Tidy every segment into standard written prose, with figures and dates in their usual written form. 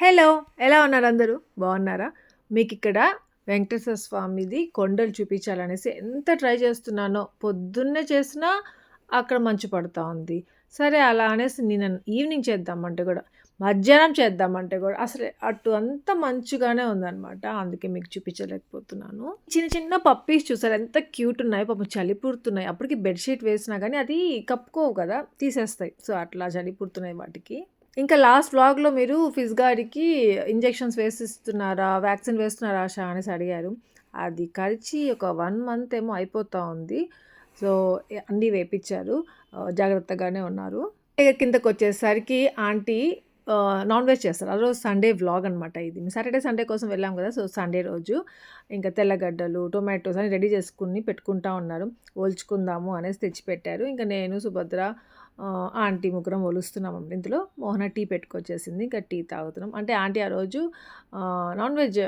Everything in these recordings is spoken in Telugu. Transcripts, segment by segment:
హలో! ఎలా ఉన్నారు అందరూ? బాగున్నారా? మీకిక్కడ వెంకటేశ్వర స్వామిది కొండలు చూపించాలనేసి ఎంత ట్రై చేస్తున్నానో, పొద్దున్నే చేసినా అక్కడ మంచు పడతా ఉంది. సరే అలా అనేసి నేను ఈవినింగ్ చేద్దామంటే గూడా, మధ్యాహ్నం చేద్దామంటే గూడా అసలు అటు అంతా మంచుగానే ఉందనమాట. అందుకే మీకు చూపించలేకపోతున్నాను. చిన్న చిన్న పప్పీస్ చూసారా ఎంత క్యూట్ ఉన్నాయో. పాపం చలి పుడుతున్నాయి. అప్పటికి బెడ్‌షీట్ వేసినా గానీ అది కప్పుకోవు కదా! తీసేస్తాయి. సో, అట్లా చలి పుడుతున్నాయి వాటికి. ఇంకా లాస్ట్ వ్లాగ్‌లో మీరు ఫిజ్ గాడికి ఇంజెక్షన్స్ వేసిస్తున్నారా? వ్యాక్సిన్ వేస్తున్నారా ఆషా అనేసి అడిగారు. అది కరిచి ఒక 1 మంత్ ఏమో అయిపోతా ఉంది. సో, అన్నీ వేపిచ్చారు. జాగ్రత్తగానే ఉన్నారు. ఇక కిందకొచ్చేసరికి ఆంటీ నాన్ వెజ్ చేస్తారు. ఆ రోజు సండే వ్లాగ్ అనమాట ఇది. సాటర్డే, సండే కోసం వెళ్ళాం కదా! సో, సండే రోజు ఇంకా తెల్లగడ్డలు, టొమాటోస్ అన్నీ రెడీ చేసుకొని పెట్టుకుంటా ఉన్నారు. ఒలుచుకుందాము అనేసి తెచ్చిపెట్టారు. ఇంకా నేను, సుభద్ర, ఆంటీ ముగ్గురం ఒలుస్తున్నాం. ఇందులో మోహన టీ పెట్టుకొచ్చేసింది. ఇంకా టీ తాగుతున్నాం. అంటే ఆంటీ ఆ రోజు నాన్ వెజ్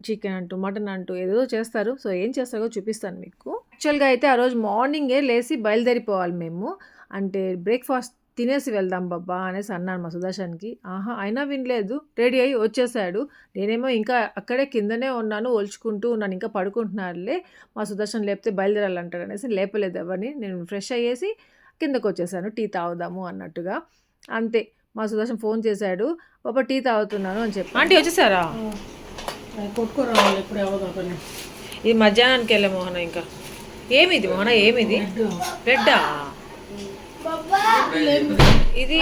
చికెన్ అంటూ, మటన్ అంటూ ఏదేదో చేస్తారు. సో, ఏం చేస్తారో చూపిస్తాను మీకు. యాక్చువల్‌గా అయితే ఆ రోజు మార్నింగే లేసి బయలుదేరిపోవాలి మేము. అంటే బ్రేక్‌ఫాస్ట్ తినేసి వెళ్దాం బాబ్బా అనేసి అన్నాను మా సుదర్శన్‌కి. ఆహా! అయినా వినలేదు. రెడీ అయ్యి వచ్చేసాడు. నేనేమో ఇంకా అక్కడే కిందనే ఉన్నాను. ఒలుచుకుంటూ ఉన్నాను. ఇంకా పడుకుంటున్నారులే. మా సుదర్శన్ లేపితే బయలుదేరాలంటాడు అనేసి లేపలేదు ఎవరిని. నేను ఫ్రెష్ అయ్యేసి కిందకొచ్చేసాను. టీ తాగుదాము అన్నట్టుగా. అంతే. మా సుదర్శన్ ఫోన్ చేశాడు. పాపా టీ తాగుతున్నాను అని చెప్పి. ఆంటీ వచ్చేసారా? కొట్టుకోరావాలి ఎప్పుడు అవ్వదు పని. ఇది మధ్యాహ్నానికి వెళ్ళే మోహన ఇంకా. ఏమిది మోహన? ఏమిది? బ్రెడ్డా? ఇది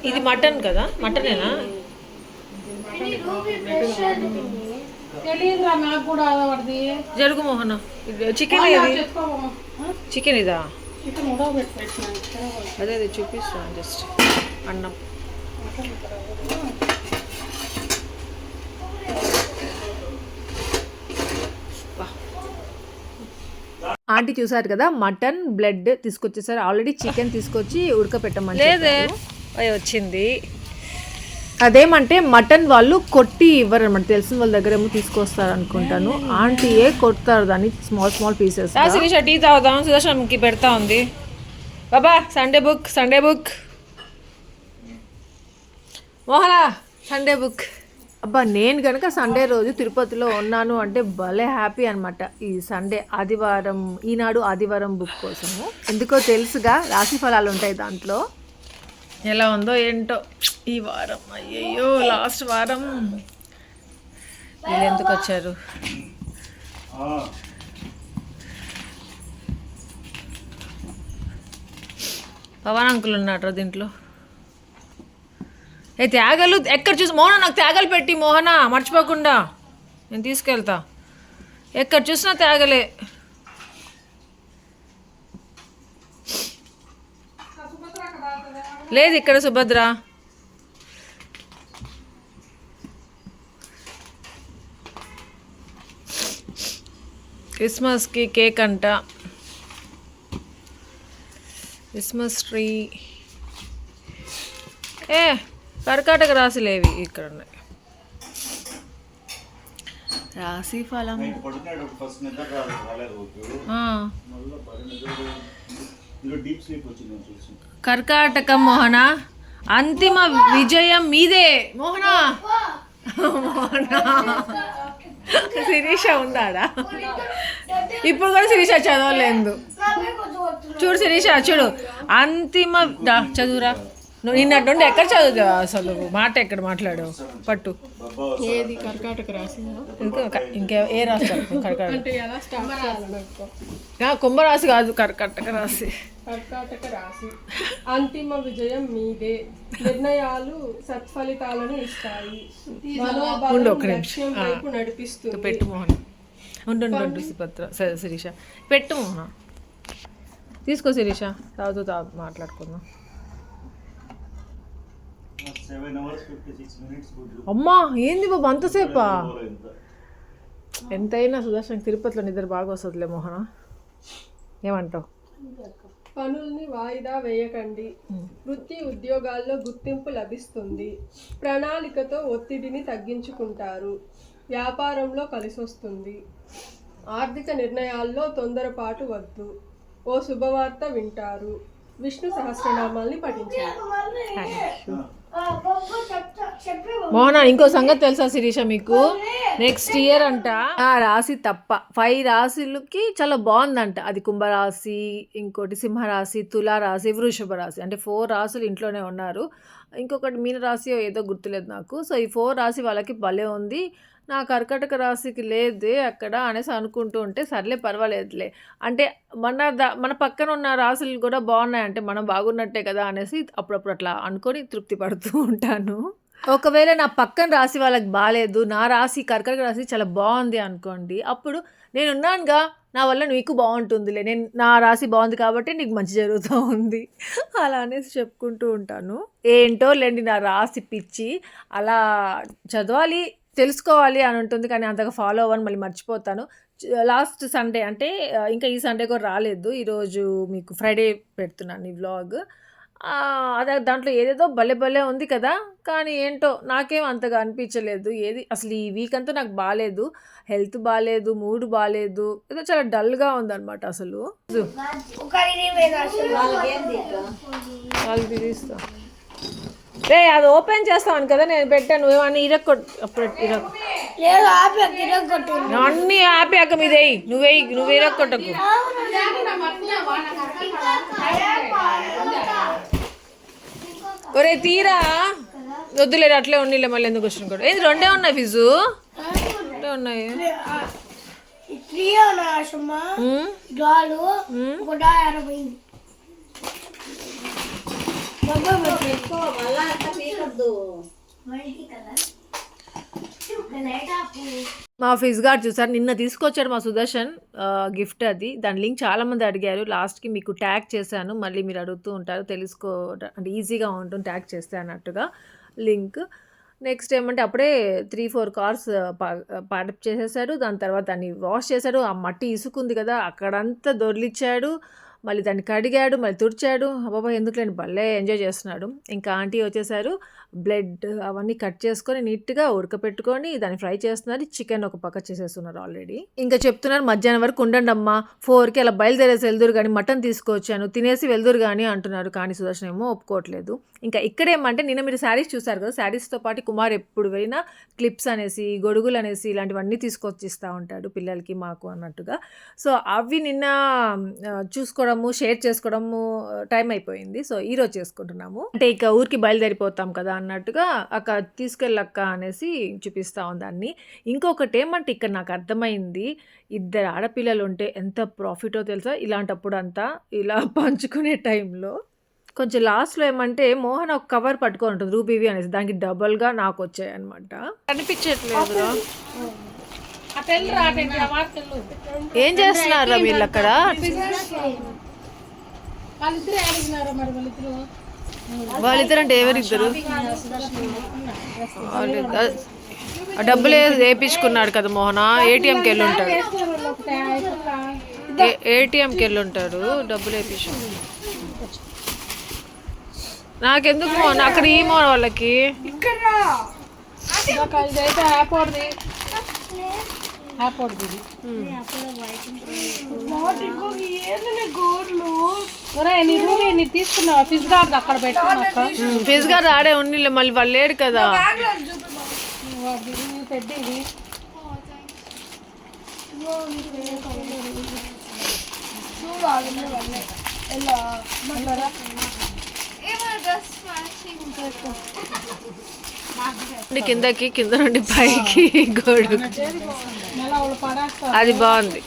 ఇది మటన్ కదా? మటనేనా? తెలియదురా నాకు కూడా ఆడపడింది. జరుగు మోహన. చికెన్ ఇది. చికెన్ ఇదా? చికెన్ ఉడకబెట్టి అదే అదే చూపిస్తాను జస్ట్ అన్నం. ఆంటీ చూసారు కదా, మటన్ బ్లడ్ తీసుకొచ్చేసారు. ఆల్రెడీ చికెన్ తీసుకొచ్చి ఉడకపెట్టమని లేదే వచ్చింది. అదేమంటే మటన్ వాళ్ళు కొట్టి ఇవ్వరు అనమాట. తెలిసిన వాళ్ళ దగ్గర ఏమో తీసుకొస్తారు అనుకుంటాను. ఆంటీయే కొడతారు దాన్ని small small pieces. Sirisha tea తాగుదాం. సుదర్శన్కి పెడతా ఉంది. బాబా Sunday book Mohana Sunday book. అబ్బా నేను కనుక సండే రోజు తిరుపతిలో ఉన్నాను అంటే భలే హ్యాపీ అనమాట. ఈ సండే ఆదివారం, ఈనాడు ఆదివారం బుక్ కోసము. ఎందుకో తెలుసుగా రాశి ఫలాలు ఉంటాయి దాంట్లో. ఎలా ఉందో ఏంటో ఈ వారం. అయ్యయ్యో లాస్ట్ వారం. వీళ్ళు ఎందుకు వచ్చారు? పవన్ అంకుల్ ఉన్నాడు దీంట్లో. ఏ త్యాగలు ఎక్కడ చూసి మోహన నాకు త్యాగలు పెట్టి మోహన మర్చిపోకుండా నేను తీసుకెళ్తా. ఎక్కడ చూసినా త్యాగలే. లేదు ఇక్కడ సుభద్ర. క్రిస్మస్కి కేక్ అంట. Christmas tree. కర్కాటక రాశిలేవి ఇక్కడ ఉన్నాయి. రాశి ఫలం. కర్కాటక మోహన అంతిమ విజయం మీదే మోహన. శిరీష ఉందాడా? ఇప్పుడు కూడా శిరీష చదవలేదు. చూడు శిరీష చూడు. అంతిమ చదువురా. నువ్వు నిన్నటి నుండి ఎక్కడ చదువు అసలు మాట ఎక్కడ మాట్లాడావు? పట్టు. ఏది కర్కాటక రాశి? ఇంకా ఏ రాశి? కుంభరాశి కాదు, కర్కాటక రాశి. కర్కాటక రాశి. అంతిమ విజయం మీదే. నిర్ణయాలు సత్ఫలితాలను ఇస్తాయి. లక్ష్యం వైపు నడిపిస్తుంది. పెట్టు మోహన్. ఉండు సుభద్ర శిరీష పెట్టు మోహన. తీసుకో శిరీష. తాగుతూ మాట్లాడుకుందాం. అమ్మా ఏంది బాబు అంతసేపా? ఎంతైనా సుదర్శన్ తిరుపతిలో నిద్ర బాగా వస్తుందిలే మోహన. ఏమంటావు? పనుల్ని వాయిదా వేయకండి. వృత్తి ఉద్యోగాల్లో గుర్తింపు లభిస్తుంది. ప్రణాళికతో ఒత్తిడిని తగ్గించుకుంటారు. వ్యాపారంలో కలిసొస్తుంది. ఆర్థిక నిర్ణయాల్లో తొందరపాటు వద్దు. ఓ శుభవార్త వింటారు. విష్ణు సహస్రనామాల్ని పఠించారు. మోహన ఇంకో సంగతి తెలుసా శిరీష మీకు? నెక్స్ట్ ఇయర్ అంట ఆ రాశి తప్ప 5 రాశులకి చాలా బాగుందంట. అది కుంభరాశి, ఇంకోటి సింహరాశి, తులారాశి, వృషభ రాశి, అంటే 4 రాశులు ఇంట్లోనే ఉన్నారు. ఇంకొకటి మీన రాశి ఏదో గుర్తులేదు నాకు. సో ఈ 4 రాశి వాళ్ళకి భలే ఉంది, నా కర్కటక రాశికి లేదే అక్కడ అనేసి అనుకుంటూ ఉంటే, సర్లే పర్వాలేదులే అంటే మన పక్కన ఉన్న రాశులు కూడా బాగున్నాయంటే మనం బాగున్నట్టే కదా అనేసి అప్పుడప్పుడు అట్లా అనుకొని తృప్తి పడుతూ ఉంటాను. ఒకవేళ నా పక్కన రాశి వాళ్ళకి బాగాలేదు, నా రాశి కర్కటక రాశి చాలా బాగుంది అనుకోండి, అప్పుడు నేనున్నానుగా, నా వల్ల నీకు బాగుంటుందిలే, నా రాశి బాగుంది కాబట్టి నీకు మంచి జరుగుతూ ఉంది అలా అనేసి చెప్పుకుంటూ ఉంటాను. ఏంటో లేండి నా రాశి పిచ్చి, అలా చదవాలి తెలుసుకోవాలి అని ఉంటుంది, కానీ అంతగా ఫాలో అవ్వని, మళ్ళీ మర్చిపోతాను. లాస్ట్ సండే అంటే ఇంకా ఈ సండే కూడా రాలేదు, ఈరోజు మీకు ఫ్రైడే పెడుతున్నాను ఈ వ్లాగ్. అదే దాంట్లో ఏదేదో భలే భలే ఉంది కదా, కానీ ఏంటో నాకేం అంతగా అనిపించలేదు. ఏది అసలు ఈ వీక్ అంతా నాకు బాగాలేదు, హెల్త్ బాగాలేదు, మూడ్ బాగాలేదు, ఏదో చాలా డల్గా ఉందన్నమాట. అసలు వాళ్ళకి తీస్తా రే, అది ఓపెన్ చేస్తాను కదా నేను పెట్టాను, నువ్వేమన్నా అప్పుడు అన్నీ ఆపాక మీదేయి, నువ్వు ఇరక్కొట్టకు. ఒరే తీరా, వద్దులేదు అట్లే ఉండిలే, మళ్ళీ ఎందుకు వచ్చిన కూడా. ఏంది 2 ఉన్నాయి ఫిజు, 2 ఉన్నాయి. మా ఫిజ్ గార్డ్ చూసారు నిన్న తీసుకొచ్చాడు మా సుదర్శన్ గిఫ్ట్, అది దాని లింక్ చాలామంది అడిగారు. లాస్ట్కి మీకు ట్యాగ్ చేశాను, మళ్ళీ మీరు అడుగుతూ ఉంటారు, అంటే ఈజీగా ఉంటుంది ట్యాగ్ చేస్తే అన్నట్టుగా లింక్. నెక్స్ట్ ఏమంటే అప్పుడే 3-4 కార్స్ పార్టిప్ చేసేసాడు. దాని తర్వాత దాన్ని వాష్ చేశాడు, ఆ మట్టి ఇసుకుంది కదా అక్కడంతా దొర్లిచ్చాడు, మళ్ళీ దాన్ని కడిగాడు, మళ్ళీ తుడిచాడు. అబ్బాబా ఎందుకులేండి భలే ఎంజాయ్ చేస్తున్నాడు. ఇంకా ఆంటీ వచ్చేసారు, బ్లడ్ అవన్నీ కట్ చేసుకొని నీట్గా ఉడకపెట్టుకొని దాన్ని ఫ్రై చేస్తున్నారు. చికెన్ ఒక పక్క చేసేస్తున్నారు ఆల్రెడీ. ఇంకా చెప్తున్నారు మధ్యాహ్నం వరకు ఉండండి అమ్మా, 4కి అలా బయలుదేరేసి వెళ్దురు కానీ, మటన్ తీసుకొచ్చాను తినేసి వెళ్దురు కానీ అంటున్నారు. కానీ సుదర్శన్ ఏమో ఒప్పుకోవట్లేదు. ఇంకా ఇక్కడేమంటే నిన్న మీరు శారీస్ చూసారు కదా, శారీస్తో పాటు కుమార్ ఎప్పుడు పోయినా క్లిప్స్ అనేసి, గొడుగులు అనేసి ఇలాంటివన్నీ తీసుకొచ్చి ఇస్తూ ఉంటాడు పిల్లలకి మాకు అన్నట్టుగా. సో అవి నిన్న చూసుకోవడము, షేర్ చేసుకోవడము టైం అయిపోయింది. సో ఈరోజు చేసుకుంటున్నాము, అంటే ఇక ఊరికి బయలుదేరిపోతాం కదా అన్నట్టుగా అక్క తీసుకెళ్ళక్క అనేసి చూపిస్తూ ఉందాన్ని. ఇంకొకటి ఏమంటే ఇక్కడ నాకు అర్థమైంది, 2 ఆడపిల్లలు ఉంటే ఎంత ప్రాఫిటో తెలుసా. ఇలాంటప్పుడు అంతా ఇలా పంచుకునే టైంలో కొంచెం లాస్ట్లో ఏమంటే మోహన్ ఒక కవర్ పట్టుకొని ఉంటుంది రూబీవి అనేసి, దానికి డబల్గా నాకు వచ్చాయి అనమాట. కనిపించట్లేదు. ఏం చేస్తున్నారు వీళ్ళు అక్కడ? వాళ్ళిద్దరు అంటే ఎవరిద్దరు? డబ్బులు వేయించుకున్నాడు కదా మోహన, ఏటీఎంకి వెళ్ళి ఉంటాడు, ఏటీఎంకి వెళ్ళి ఉంటాడు, డబ్బులు వేయించు. నాకెందుకు మోహన్ అక్కడ ఈ మోహన్ వాళ్ళకి తీసుకున్నావా? ఫిజ్ గార్డ్ అక్కడ పెట్టాక ఫిజ్ గార్డ్ ఆడే ఉండి మళ్ళీ వాళ్ళు లేడు కదా. పెద్దది కింద నుండి పైకి గోడు, అది బాగుంది.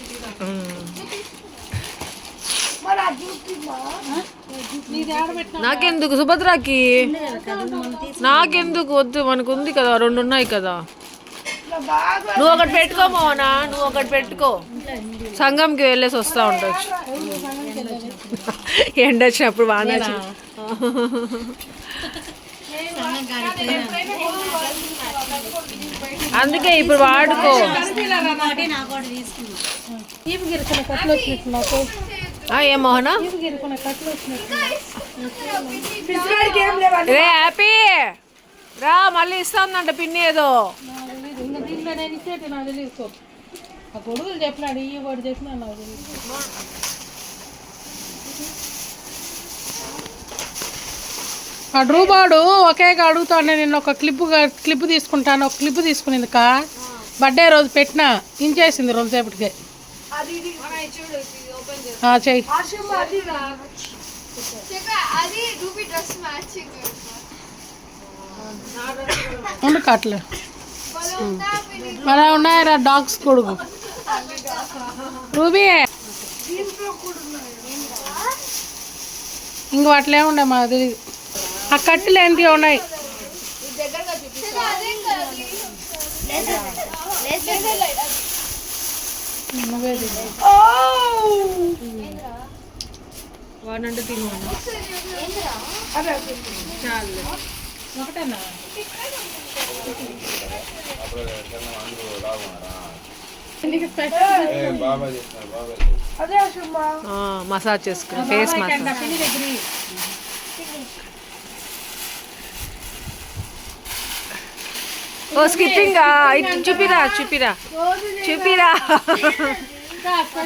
నాకెందుకు సుభద్రాకి, నాకెందుకు వద్దు, మనకు ఉంది కదా 2 ఉన్నాయి కదా. నువ్వు ఒకటి పెట్టుకో మోహనా, నువ్వు ఒకటి పెట్టుకో, సంఘంకి వెళ్ళేసి వస్తూ ఉండొచ్చు. ఎండ వచ్చినప్పుడు వాన అందుకే ఇప్పుడు వాడుకో. ఏ మోహనా రే హ్యాపీ రా, మళ్ళీ ఇస్తుందంట పిన్ని ఏదో. దీంట్లో నేను ఇచ్చేటి నాకు తెలియదు, ఆ గొడుగులు చెప్పినాడు, ఈ వాడు చెప్పినా నాకు తెలియదు. ఆ డ్రూబాడు ఒకే అడుగుతాను, నేను ఒక క్లిప్ తీసుకుంటాను, ఒక క్లిప్ తీసుకునేది బర్త్డే రోజు పెట్టిన ఇంచేసింది రోజుసేపటికే. చెయ్యి ఉండు కట్లు మన ఉన్నాయరా డాగ్స్ కొడుకు రూబీ. ఇంక వాటిలో ఉండే మాకు తెలియదు. ఆ కట్టెలు ఏంటి ఉన్నాయి. వాడంటే తినవాను ఒకటేనా మసాజ్ చేసుకుని ఫేస్ మసాజ్. ఓ స్కిప్పింగ్ చూపిరా చూపిరా చూపిరా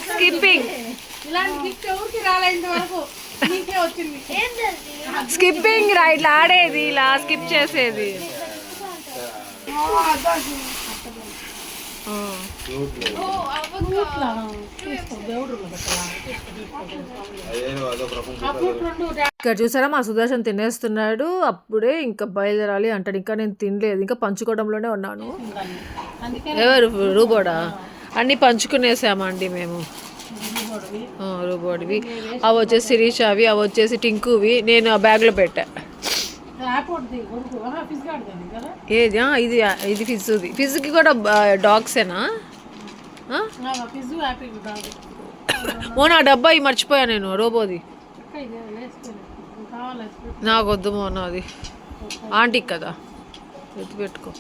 స్కిప్పింగ్ స్కిప్పింగ్ రా, ఇట్లా ఆడేది, ఇలా స్కిప్ చేసేది. ఇక్కడ చూసారా మా సుదర్శన్ తినేస్తున్నాడు. అప్పుడే ఇంకా బయలుదేరాలి అంటాడు. ఇంకా నేను తినలేదు, ఇంకా పంచుకోవడంలోనే ఉన్నాను. ఎవరు రూబోడా? అన్నీ పంచుకునేసామండి మేము. రూబోడివి అవి వచ్చేసి శిరీషావి, అవి వచ్చేసి టింకువి. నేను ఆ బ్యాగ్లో పెట్టా. ఏది ఇది ఇది ఫిజ్ది. ఫిజ్కి కూడా డాగ్సేనా? మోనా డబ్బా ఇవి మర్చిపోయా నేను, రోబోది. నాకు వద్దు మోనా, అది ఆంటీకి కదా, ఎత్తి పెట్టుకో.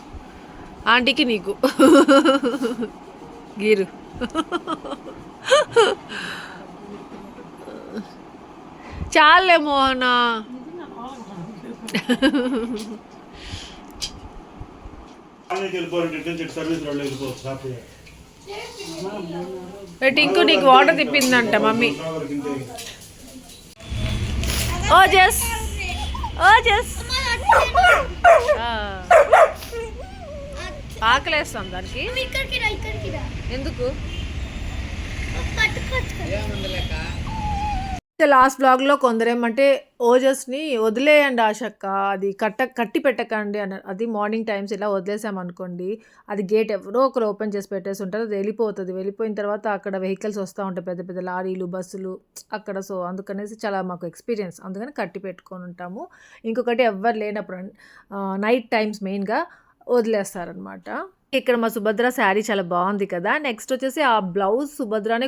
ఆంటీకి నీకు గీరు. చాలే మోహనా. టింకు నీకు వాటర్ తిప్పిందంట మమ్మీ. ఓ జస్ ఓ జస్ ఆకలేస్తాం దానికి. ఎందుకు? లాస్ట్ బ్లాగ్లో కొందరు ఏమంటే ఓజస్ని వదిలేయండి ఆశక్క, అది కట్టి పెట్టకండి అన్నారు. అది మార్నింగ్ టైమ్స్ ఇలా వదిలేసామనుకోండి, అది గేట్ ఎవరో ఒకరు ఓపెన్ చేసి పెట్టేసి ఉంటారు, అది వెళ్ళిపోతుంది. వెళ్ళిపోయిన తర్వాత అక్కడ వెహికల్స్ వస్తూ ఉంటాయి, పెద్ద పెద్ద లారీలు, బస్సులు అక్కడ. సో అందుకనేసి చాలా మాకు ఎక్స్పీరియన్స్, అందుకని కట్టి పెట్టుకొని ఉంటాము. ఇంకొకటి ఎవ్వరు లేనప్పుడు నైట్ టైమ్స్ మెయిన్గా వదిలేస్తారనమాట. ఇక్కడ మా సుభద్ర శారీ చాలా బాగుంది కదా. నెక్స్ట్ వచ్చేసి ఆ బ్లౌజ్ సుభద్రనే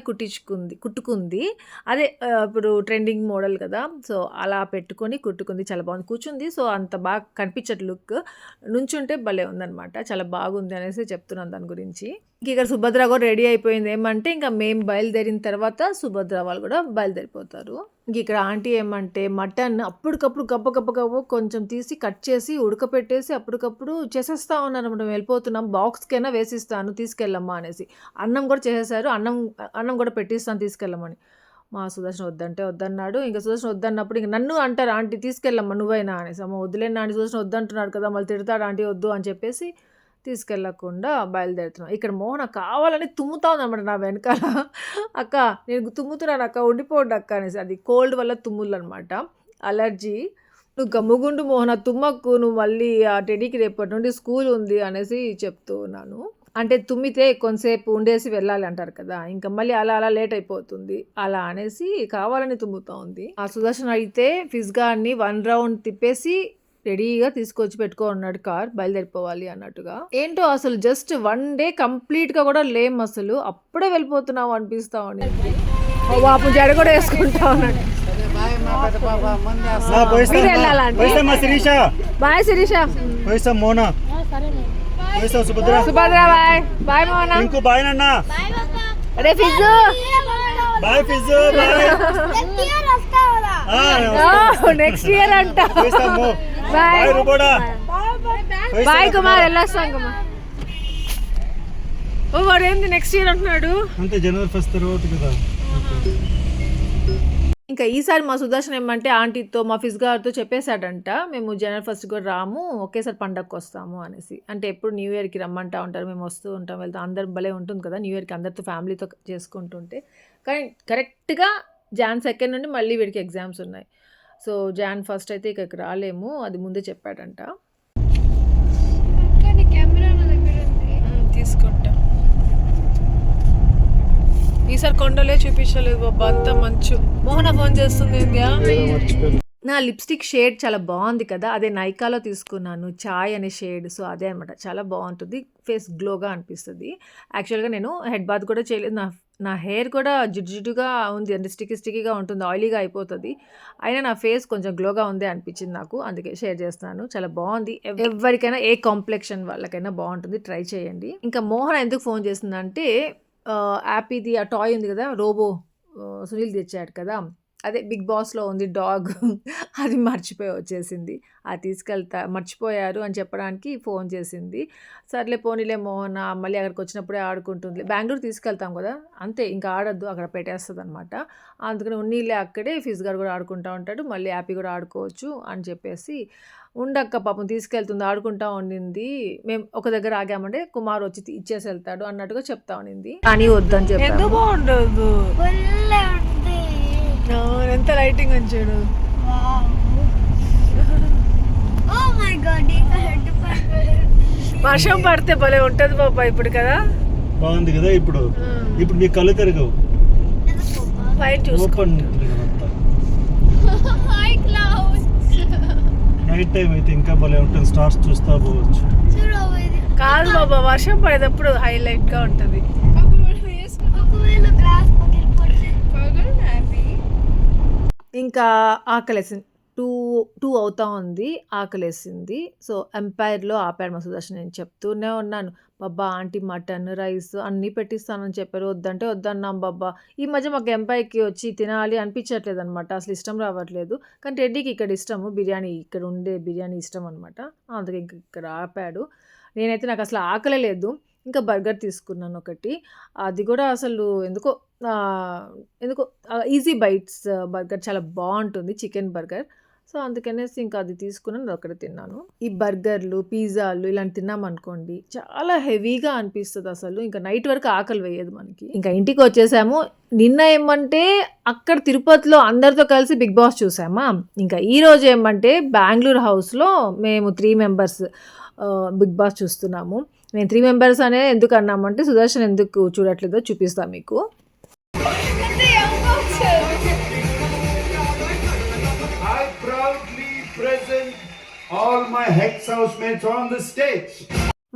కుట్టుకుంది. అదే ఇప్పుడు ట్రెండింగ్ మోడల్ కదా, సో అలా పెట్టుకొని కుట్టుకుంది. చాలా బాగుంది, కూర్చుంది. సో అంత బాగా కనిపించట్ లుక్, నుంచుంటే భలే ఉందనమాట. చాలా బాగుంది అనేసి చెప్తున్నాను దాని గురించి. ఇక్కడ సుభద్ర కూడా రెడీ అయిపోయింది. ఏమంటే ఇంకా మేము బయలుదేరిన తర్వాత సుభద్ర వాళ్ళు కూడా బయలుదేరిపోతారు. ఇంక ఇక్కడ ఆంటీ ఏమంటే మటన్ అప్పటికప్పుడు గబ్బ కొంచెం తీసి కట్ చేసి ఉడకపెట్టేసి అప్పటికప్పుడు చేసేస్తా ఉన్నారు. మనం వెళ్ళిపోతున్నాం, బాక్స్కైనా వేసిస్తాను తీసుకెళ్ళమ్మా అనేసి. అన్నం కూడా చేసేసారు, అన్నం కూడా పెట్టిస్తాను తీసుకెళ్ళమని. మా సుదర్శన్ వద్దంటే వద్దన్నాడు. ఇంకా సుదర్శన్ వద్దన్నప్పుడు ఇంక నన్ను అంటారు ఆంటీ తీసుకెళ్ళమ్మా నువ్వైనా అనేసి. అమ్మ వద్దులేని ఆంటీ, సుదర్శన్ వద్దంటున్నాడు కదా, మళ్ళీ తిడతాడు ఆంటీ వద్దు అని చెప్పేసి తీసుకెళ్ళకుండా బయలుదేరుతున్నాం. ఇక్కడ మోహన కావాలని తుమ్ముతా ఉందన్నమాట నా వెనకాల. అక్క నేను తుమ్ముతున్నాను అక్క, ఉండిపోండి అక్క అనేసి. అది కోల్డ్ వల్ల తుమ్ములు అనమాట, అలర్జీ. నువ్వు గమ్ముగుండు మోహన, తుమ్మక్కు, నువ్వు మళ్ళీ ఆ టెడీకి రేపటి నుండి స్కూల్ ఉంది అనేసి చెప్తూ ఉన్నాను. అంటే తుమ్మితే కొంతసేపు ఉండేసి వెళ్ళాలి అంటారు కదా, ఇంకా మళ్ళీ అలా లేట్ అయిపోతుంది అలా అనేసి కావాలని తుమ్ముతూ ఉంది. ఆ సుదర్శన్ అయితే ఫిజ్గాన్ని 1 రౌండ్ తిప్పేసి రెడీగా తీసుకొచ్చి పెట్టుకో ఉన్నాడు కార్, బయలుదేరిపోవాలి అన్నట్టుగా. ఏంటో అసలు జస్ట్ 1 డే కంప్లీట్గా కూడా లేం, అసలు అప్పుడే వెళ్ళిపోతున్నావు అనిపిస్తా ఉంది. బాపు జడ కూడా వేసుకుంటా ఉన్నాడు. Bye Sirisha, Subhadra bye bye Mona, ఇంకో బాయ్ నాన్న, అరే Fizzu bye, Fizzu next year అంట. బాయ్ బాయ్ కుమార్, వెళ్ళొస్తాం కుమార్. ఓ వాడు ఏంది నెక్స్ట్ ఇయర్ అంటున్నాడు, అంటే జనవరి 1 తర్వాత కదా. ఇంకా ఈసారి మా సుదర్శన్ ఏమంటే ఆంటీతో మా ఫిజ్ గారితో చెప్పేశాడంట, మేము జనవరి 1 కూడా రాము, ఒకేసారి పండగకి వస్తాము అనేసి. అంటే ఎప్పుడు న్యూ ఇయర్కి రమ్మంటా ఉంటారు, మేము వస్తూ ఉంటాం వెళ్తాం, అందరు భలే ఉంటుంది కదా న్యూ ఇయర్కి అందరితో ఫ్యామిలీతో చేసుకుంటుంటే. కానీ కరెక్ట్గా Jan 2 నుండి మళ్ళీ వీడికి ఎగ్జామ్స్ ఉన్నాయి. సో Jan 1 అయితే ఇక్కడికి రాలేము, అది ముందే చెప్పాడంట. తీసుకుంటా. ఈసారి కొండలే చూపించలేదు బాబా, అంత మంచు. మోహన ఫోన్ చేస్తుంది. నా లిప్స్టిక్ షేడ్ చాలా బాగుంది కదా, అదే నైకాలో తీసుకున్నాను, చాయ్ అనే షేడ్. సో అదే అనమాట, చాలా బాగుంటుంది, ఫేస్ గ్లోగా అనిపిస్తుంది. యాక్చువల్గా నేను హెడ్ బాత్ కూడా చేయలేదు, నా హెయిర్ కూడా జిడ్డుగా ఉంది, అంటే స్టిక్కీగా ఉంటుంది, ఆయిలీగా అయిపోతుంది. అయినా నా ఫేస్ కొంచెం గ్లోగా ఉంది అనిపించింది నాకు, అందుకే షేర్ చేస్తున్నాను. చాలా బాగుంది, ఎవరికైనా ఏ కాంప్లెక్షన్ వాళ్ళకైనా బాగుంటుంది, ట్రై చేయండి. ఇంకా మోహన ఎందుకు ఫోన్ చేస్తుందంటే, యాపీది ఆ టాయ్ ఉంది కదా, రోబో సునీల్ తెచ్చాడు కదా, అదే బిగ్ బాస్లో ఉంది డాగ్, అది మర్చిపోయి వచ్చేసింది. అది మర్చిపోయారు అని చెప్పడానికి ఫోన్ చేసింది. సర్లే పోనీలే మోహన, మళ్ళీ అక్కడికి వచ్చినప్పుడే ఆడుకుంటుంది. బెంగళూరు తీసుకెళ్తాం కదా, అంతే ఇంకా ఆడద్దు, అక్కడ పెట్టేస్తుంది అనమాట. అందుకని ఉన్నీళ్ళే అక్కడే, ఫిజ్ గారు కూడా ఆడుకుంటూ ఉంటాడు, మళ్ళీ హ్యాపీ కూడా ఆడుకోవచ్చు అని చెప్పేసి, ఉండక్క పాపం తీసుకెళ్తుంది, ఆడుకుంటా ఉండింది. మేము ఒక దగ్గర ఆగామంటే కుమార్ వచ్చి ఇచ్చేసి వెళ్తాడు అన్నట్టుగా చెప్తా ఉండింది, కానీ వద్దని చెప్పాను. బాగుండదు, ఎంత లైటింగ్ ఉంచాడు. వర్షం పడితే భలే ఉంటది బాబా ఇప్పుడు కదా, బాగుంది కదా. ఇప్పుడు నీ కళ్ళు తిరగవు, నైట్ టైం అయితే ఇంకా భలే ఉంటుంది, స్టార్స్ చూస్తా పోవచ్చు. కాదు బాబా, వర్షం పడేటప్పుడు హైలైట్ గా ఉంటది. ఇంకా ఆకలేసింది, 2 అవుతా ఉంది, ఆకలేసింది. సో ఎంపైర్లో ఆపాడు మా సుదర్శన్. నేను చెప్తూనే ఉన్నాను, బాబా ఆంటీ మటన్ రైస్ అన్నీ పెట్టిస్తానని చెప్పారు, వద్దంటే వద్దన్నాం బాబా. ఈ మధ్య మాకు ఎంపైర్కి వచ్చి తినాలి అనిపించట్లేదు అనమాట, అసలు ఇష్టం రావట్లేదు. కానీ టెడ్డీకి ఇక్కడ ఇష్టము, బిర్యానీ ఇక్కడ ఉండే బిర్యానీ ఇష్టం అనమాట, అందుకే ఇక్కడ ఆపాడు. నేనైతే నాకు అసలు ఆకలే లేదు. ఇంకా బర్గర్ తీసుకున్నాను ఒకటి, అది కూడా అసలు ఎందుకో ఈజీ బైట్స్ బర్గర్ చాలా బాగుంటుంది, చికెన్ బర్గర్. సో అందుకనేసి ఇంకా అది తీసుకున్నాను, ఒకటి తిన్నాను. ఈ బర్గర్లు పిజ్జాలు ఇలాంటి తిన్నామనుకోండి చాలా హెవీగా అనిపిస్తుంది, అసలు ఇంకా నైట్ వరకు ఆకలి వేయదు మనకి. ఇంకా ఇంటికి వచ్చేసాము. నిన్న ఏమంటే అక్కడ తిరుపతిలో అందరితో కలిసి బిగ్ బాస్ చూసామా. ఇంకా ఈరోజు ఏమంటే బెంగళూరు హౌస్లో మేము 3 మెంబర్స్ బిగ్ బాస్ చూస్తున్నాము. మేము 3 మెంబర్స్ అనే ఎందుకు అన్నామంటే, సుదర్శన్ ఎందుకు చూడట్లేదో చూపిస్తాను మీకు.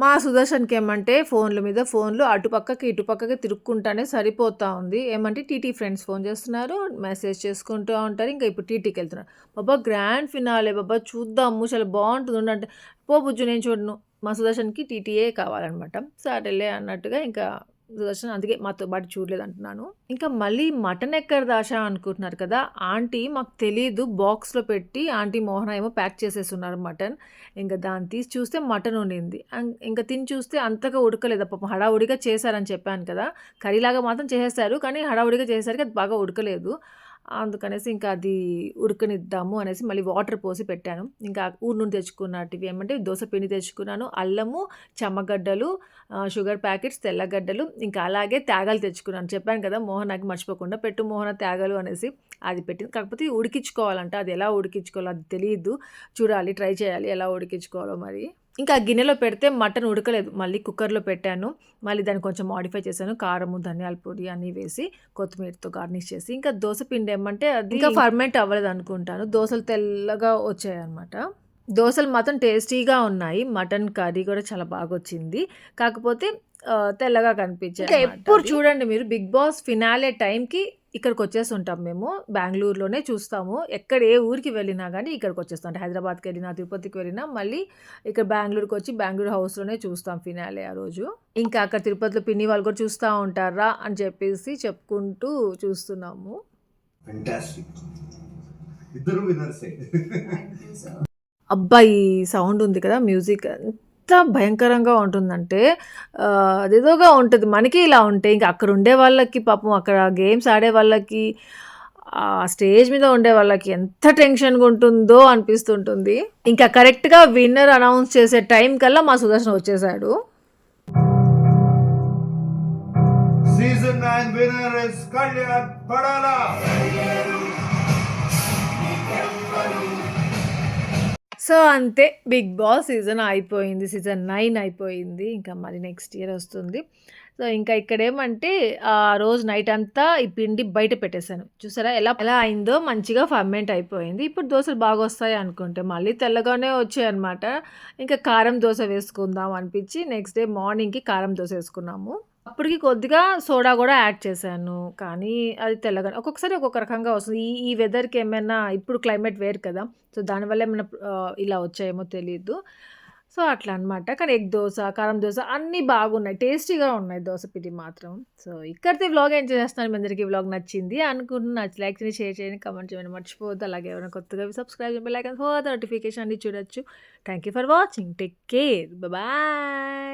మా సుదర్శన్కి ఏమంటే ఫోన్ల మీద ఫోన్లు అటుపక్కకి ఇటుపక్కకి తిరుక్కుంటానే సరిపోతా ఉంది. ఏమంటే టీటీ ఫ్రెండ్స్ ఫోన్ చేస్తున్నారు, మెసేజ్ చేసుకుంటూ ఉంటారు. ఇంకా ఇప్పుడు టీటీకి వెళ్తున్నారు. బాబా గ్రాండ్ ఫినాలే బాబా, చూద్దాము చాలా బాగుంటుంది అంటే, పో బుజ్జు నేను చూడను, మా సుదర్శన్కి టీటీఏ కావాలన్నమాట. సరేలే అన్నట్టుగా ఇంకా సుదర్శన్ అందుకే మాతో పాటు చూడలేదు అంటున్నాను. ఇంకా మళ్ళీ మటన్ ఎక్కడ దాచా అనుకుంటున్నారు కదా, ఆంటీ మాకు తెలీదు, బాక్స్లో పెట్టి ఆంటీ మోహన ఏమో ప్యాక్ చేసేస్తున్నారు మటన్. ఇంకా దాన్ని తీసి చూస్తే మటన్ ఉండింది. ఇంకా తిని చూస్తే అంతగా ఉడకలేదు, పాపం హడావుడిగా చేశారని చెప్పాను కదా, కర్రీలాగా మాత్రం చేసేస్తారు, కానీ హడావుడిగా చేసేసరికి అది బాగా ఉడకలేదు. అందుకనేసి ఇంకా అది ఉడకనిద్దాము అనేసి మళ్ళీ వాటర్ పోసి పెట్టాను. ఇంకా ఊరు నుండి తెచ్చుకున్నటివి ఏమంటే దోశ పిండి తెచ్చుకున్నాను, అల్లము, చెమ్మగడ్డలు, షుగర్ ప్యాకెట్స్, తెల్లగడ్డలు, ఇంకా అలాగే త్యాగాలు తెచ్చుకున్నాను. చెప్పాను కదా మోహనాకి మర్చిపోకుండా పెట్టు మోహన త్యాగాలు అనేసి, అది పెట్టింది. కాకపోతే ఉడికించుకోవాలంట, అది ఎలా ఉడికించుకోవాలో అది తెలియదు, చూడాలి, ట్రై చేయాలి ఎలా ఉడికించుకోవాలో మరి. ఇంకా గిన్నెలో పెడితే మటన్ ఉడకలేదు, మళ్ళీ కుక్కర్లో పెట్టాను. మళ్ళీ దాన్ని కొంచెం మాడిఫై చేశాను, కారము, ధనియాల పొడి అన్నీ వేసి కొత్తిమీరతో గార్నిష్ చేసి. ఇంకా దోశ పిండి ఏమంటే అది ఇంకా ఫర్మెంట్ అవ్వలేదు అనుకుంటాను, దోశలు తెల్లగా వచ్చాయి అనమాట. దోశలు మాత్రం టేస్టీగా ఉన్నాయి, మటన్ కర్రీ కూడా చాలా బాగా వచ్చింది, కాకపోతే తెల్లగా కనిపించాయి. ఇంకా ఎప్పుడు చూడండి మీరు బిగ్ బాస్ ఫినాలే టైంకి ఇక్కడికి వచ్చేసి ఉంటాం. మేము బెంగళూరులోనే చూస్తాము, ఎక్కడ ఏ ఊరికి వెళ్ళినా కానీ ఇక్కడికి వచ్చేస్తాం. అంటే హైదరాబాద్కి వెళ్ళినా, తిరుపతికి వెళ్ళినా మళ్ళీ ఇక్కడ బెంగళూరుకి వచ్చి బెంగళూరు హౌస్లోనే చూస్తాం ఫినాలే ఆ రోజు. ఇంకా అక్కడ తిరుపతిలో పిన్ని వాళ్ళు కూడా చూస్తూ ఉంటారా అని చెప్పేసి చెప్పుకుంటూ చూస్తున్నాము. అబ్బాయి సౌండ్ ఉంది కదా, మ్యూజిక్ ఎంత భయంకరంగా ఉంటుందంటే అదేదోగా ఉంటుంది. మనకి ఇలా ఉంటే ఇంకా అక్కడ ఉండే వాళ్ళకి పాపం, అక్కడ గేమ్స్ ఆడే వాళ్ళకి ఆ స్టేజ్ మీద ఉండే వాళ్ళకి ఎంత టెన్షన్‌గా ఉంటుందో అనిపిస్తుంటుంది. ఇంకా కరెక్ట్‌గా విన్నర్ అనౌన్స్ చేసే టైం కల్లా మా సుదర్శన్ వచ్చేసాడు. Season 9 winner is Kalyan Padala. So, అంతే 'బిగ్ బాస్' సీజన్ అయిపోయింది. సీజన్ 9 అయిపోయింది. ఇంకా మళ్ళీ నెక్స్ట్ ఇయర్ వస్తుంది. సో, ఇంకా ఇక్కడేమంటే ఆ రోజు నైట్ అంతా ఈ పిండి బయట పెట్టేసాను. చూసారా ఎలా ఎలా అయిందో మంచిగా ఫర్మెంట్ అయిపోయింది. ఇప్పుడు దోసలు బాగొస్తాయి అనుకుంటే మళ్ళీ తెల్లగానే వచ్చాయన్నమాట. ఇంకా కారం దోస వేసుకుందాం అనిపించి నెక్స్ట్ డే మార్నింగ్‌కి కారం దోస వేసుకున్నాము. అప్పటికి కొద్దిగా సోడా గూడా యాడ్ చేశాను. కానీ అది తెల్లగా ఒక్కొక్కసారి ఒక్కొక్క రకంగా వస్తుంది. ఈ ఈ వెదర్‌కి ఏమైనా ఇప్పుడు క్లైమేట్ వేరు కదా! సో, దానివల్ల ఏమైనా ఇలా వచ్చాయేమో తెలీదు. సో, అట్లా అనమాట. కానీ ఎగ్ దోస, కారం దోస అన్నీ బాగున్నాయి. టేస్టీగా ఉన్నాయి దోస పిండి మాత్రం. సో, ఇక్కడితో వ్లాగ్ ఎంజాయ్ చేస్తున్నాను. మీ అందరికీ వ్లాగ్ నచ్చింది అనుకుంటున్నా. లైక్ చేయండి, షేర్ చేయండి, కామెంట్ చేయడం మర్చిపోవద్దు. అలాగే ఎవరైనా కొత్తగా సబ్స్క్రైబ్ చేయండి, బెల్ ఐకాన్ ఫర్ నోటిఫికేషన్ అన్ని చూడొచ్చు. Thank you for watching. Take care. Bye.